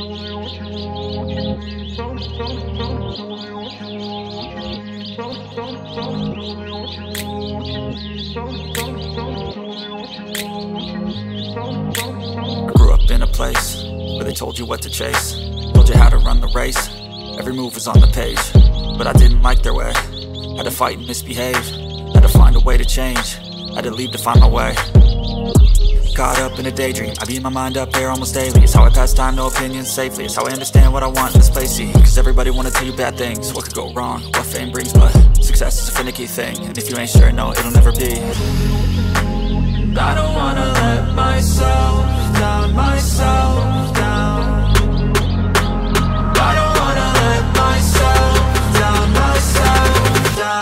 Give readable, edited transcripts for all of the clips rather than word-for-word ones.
Grew up in a place where they told you what to chase, told you how to run the race, every move was on the page. But I didn't like their way, had to fight and misbehave, had to find a way to change, had to leave to find my way. Caught up in a daydream, I beat my mind up there almost daily. It's how I pass time, no opinions safely. It's how I understand what I want in this place, see. Cause everybody wanna tell you bad things, what could go wrong, what fame brings. But success is a finicky thing, and if you ain't sure, no, it'll never be. I don't wanna let myself down, myself down. I don't wanna let myself down, myself down.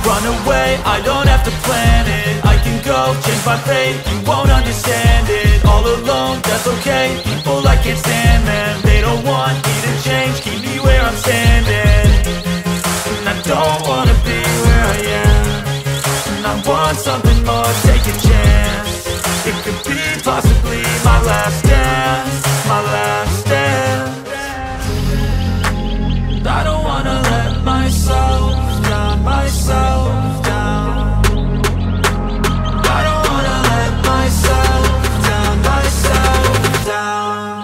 Run away, I don't have to plan it. I can go, change my fate, you won't understand it. All alone, that's okay, people I can't stand them. They don't want me to change, keep me where I'm standing. And I don't wanna be where I am, and I want something more, take a chance. It could be possibly my last dance, my last dance. I don't wanna let myself down, myself down. I don't wanna let myself down, myself down.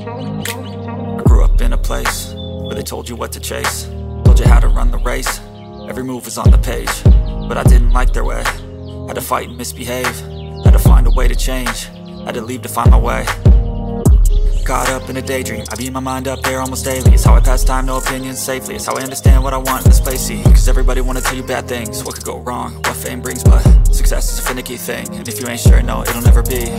I grew up in a place where they told you what to chase, told you how to run the race, every move was on the page. But I didn't like their way, had to fight and misbehave, had to find a way to change, had to leave to find my way. Caught up in a daydream, I beat my mind up there almost daily. It's how I pass time, no opinions safely. It's how I understand what I want in this place, see. Cause everybody wanna tell you bad things, what could go wrong, what fame brings. But success is a finicky thing, and if you ain't sure, no, it'll never be.